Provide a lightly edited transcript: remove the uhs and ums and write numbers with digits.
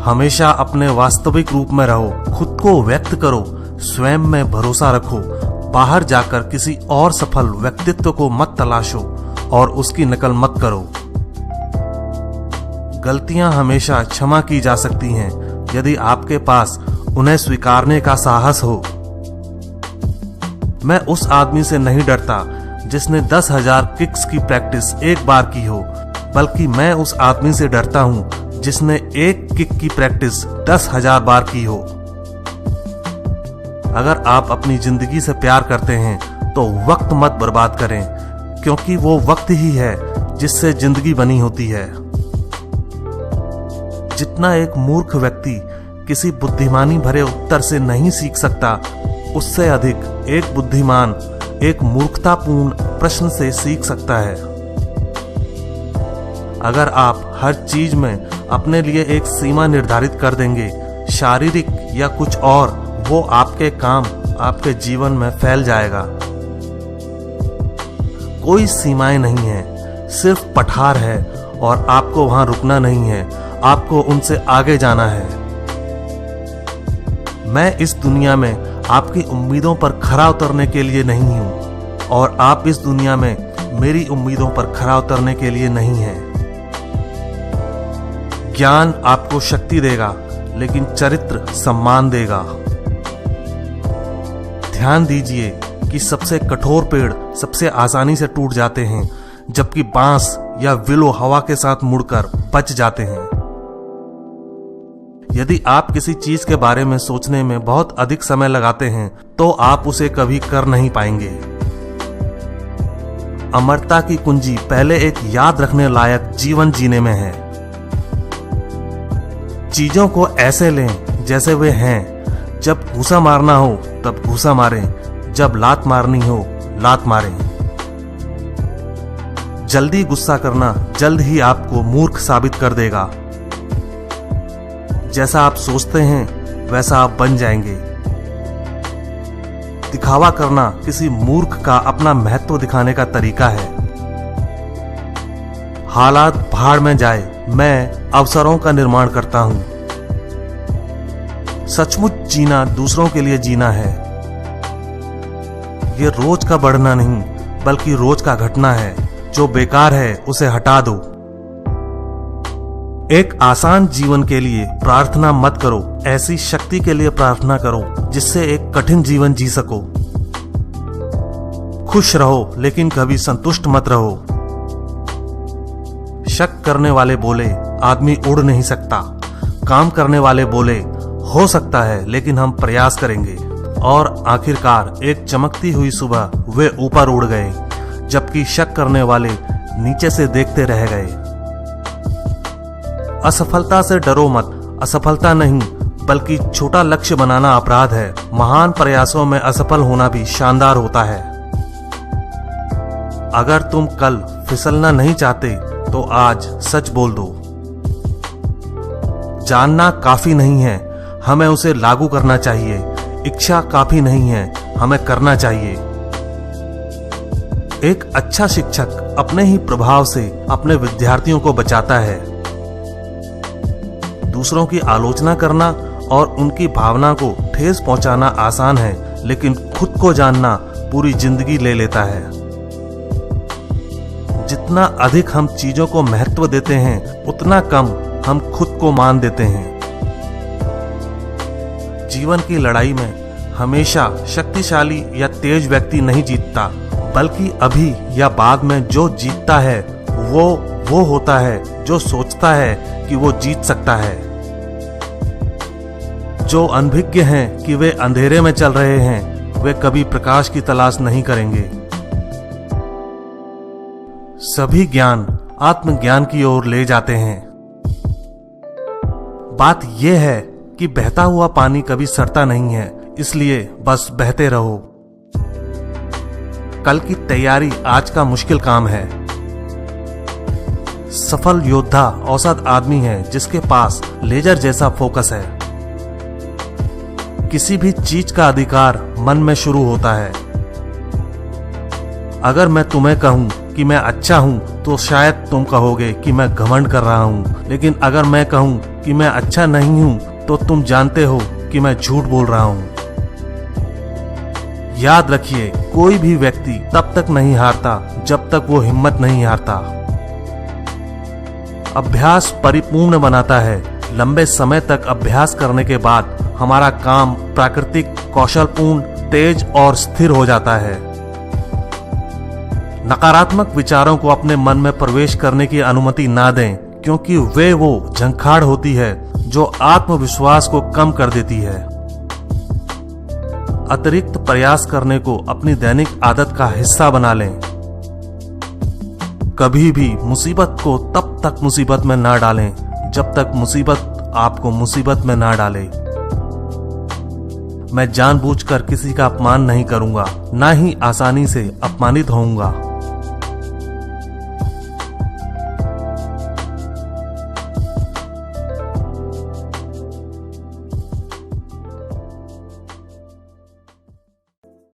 हमेशा अपने वास्तविक रूप में रहो, खुद को व्यक्त करो, स्वयं में भरोसा रखो। बाहर जाकर किसी और सफल व्यक्तित्व को मत तलाशो और उसकी नकल मत करो। गलतियां हमेशा क्षमा की जा सकती हैं यदि आपके पास उन्हें स्वीकारने का साहस हो। मैं उस आदमी से नहीं डरता जिसने 10,000 किक्स की प्रैक्टिस एक बार की हो, बल्कि मैं उस आदमी से डरता हूं जिसने एक किक की प्रैक्टिस 10,000 बार की हो। अगर आप अपनी जिंदगी से प्यार करते हैं तो वक्त मत बर्बाद करें, क्योंकि वो वक्त ही है जिससे जिंदगी बनी होती है। जितना एक मूर्ख व्यक्ति किसी बुद्धिमानी भरे उत्तर से नहीं सीख सकता, उससे अधिक एक बुद्धिमान एक मूर्खतापूर्ण प्रश्न से सीख सकता है। अगर आप हर चीज में अपने लिए एक सीमा निर्धारित कर देंगे, शारीरिक या कुछ और, वो आपके काम आपके जीवन में फैल जाएगा। कोई सीमाएं नहीं है, सिर्फ पठार है और आपको वहां रुकना नहीं है, आपको उनसे आगे जाना है। मैं इस दुनिया में आपकी उम्मीदों पर खरा उतरने के लिए नहीं हूं और आप इस दुनिया में मेरी उम्मीदों पर खरा उतरने के लिए नहीं हैं। ज्ञान आपको शक्ति देगा, लेकिन चरित्र सम्मान देगा। ध्यान दीजिए कि सबसे कठोर पेड़ सबसे आसानी से टूट जाते हैं, जबकि बांस या विलो हवा के साथ मुड़कर बच जाते हैं। यदि आप किसी चीज के बारे में सोचने में बहुत अधिक समय लगाते हैं तो आप उसे कभी कर नहीं पाएंगे। अमरता की कुंजी पहले एक याद रखने लायक जीवन जीने में है। चीजों को ऐसे लें जैसे वे हैं। जब घूसा मारना हो तब घूसा मारें, जब लात मारनी हो लात मारें। जल्दी गुस्सा करना जल्द ही आपको मूर्ख साबित कर देगा। जैसा आप सोचते हैं वैसा आप बन जाएंगे। दिखावा करना किसी मूर्ख का अपना महत्व दिखाने का तरीका है। हालात भाड़ में जाए, मैं अवसरों का निर्माण करता हूं। सचमुच जीना दूसरों के लिए जीना है। यह रोज का बढ़ना नहीं, बल्कि रोज का घटना है। जो बेकार है उसे हटा दो। एक आसान जीवन के लिए प्रार्थना मत करो, ऐसी शक्ति के लिए प्रार्थना करो जिससे एक कठिन जीवन जी सको। खुश रहो, लेकिन कभी संतुष्ट मत रहो। शक करने वाले बोले आदमी उड़ नहीं सकता। काम करने वाले बोले हो सकता है, लेकिन हम प्रयास करेंगे। और आखिरकार एक चमकती हुई सुबह वे ऊपर उड़ गए, जबकि शक करने वाले नीचे से देखते रह गए। असफलता से डरो मत। असफलता नहीं, बल्कि छोटा लक्ष्य बनाना अपराध है। महान प्रयासों में असफल होना भी शानदार होता है। अगर तुम कल फिसलना नहीं चाहते तो आज सच बोल दो। जानना काफी नहीं है, हमें उसे लागू करना चाहिए। इच्छा काफी नहीं है, हमें करना चाहिए। एक अच्छा शिक्षक अपने ही प्रभाव से अपने विद्यार्थियों को बचाता है। दूसरों की आलोचना करना और उनकी भावना को ठेस पहुंचाना आसान है, लेकिन खुद को जानना पूरी जिंदगी ले लेता है। जितना अधिक हम चीजों को महत्व देते हैं, उतना कम हम खुद को मान देते हैं। जीवन की लड़ाई में हमेशा शक्तिशाली या तेज व्यक्ति नहीं जीतता, बल्कि अभी या बाद में जो जीतता है वो होता है जो सोचता है कि वो जीत सकता है। जो अनभिज्ञ हैं कि वे अंधेरे में चल रहे हैं, वे कभी प्रकाश की तलाश नहीं करेंगे। सभी ज्ञान आत्मज्ञान की ओर ले जाते हैं। बात यह है कि बहता हुआ पानी कभी सड़ता नहीं है, इसलिए बस बहते रहो। कल की तैयारी आज का मुश्किल काम है। सफल योद्धा औसत आदमी है जिसके पास लेजर जैसा फोकस है। किसी भी चीज का अधिकार मन में शुरू होता है। अगर मैं तुम्हें कहूं कि मैं अच्छा हूँ तो शायद तुम कहोगे कि मैं घमंड कर रहा हूँ, लेकिन अगर मैं कहूँ कि मैं अच्छा नहीं हूँ तो तुम जानते हो कि मैं झूठ बोल रहा हूँ। याद रखिए, कोई भी व्यक्ति तब तक नहीं हारता जब तक वो हिम्मत नहीं हारता। अभ्यास परिपूर्ण बनाता है। लंबे समय तक अभ्यास करने के बाद हमारा काम प्राकृतिक, कौशलपूर्ण, तेज और स्थिर हो जाता है। नकारात्मक विचारों को अपने मन में प्रवेश करने की अनुमति ना दें, क्योंकि वे वो झंखाड़ होती है जो आत्मविश्वास को कम कर देती है। अतिरिक्त प्रयास करने को अपनी दैनिक आदत का हिस्सा बना लें। कभी भी मुसीबत को तब तक मुसीबत में ना डालें जब तक मुसीबत आपको मुसीबत में ना डाले। मैं जानबूझकर किसी का अपमान नहीं करूंगा, ना ही आसानी से अपमानित होऊंगा।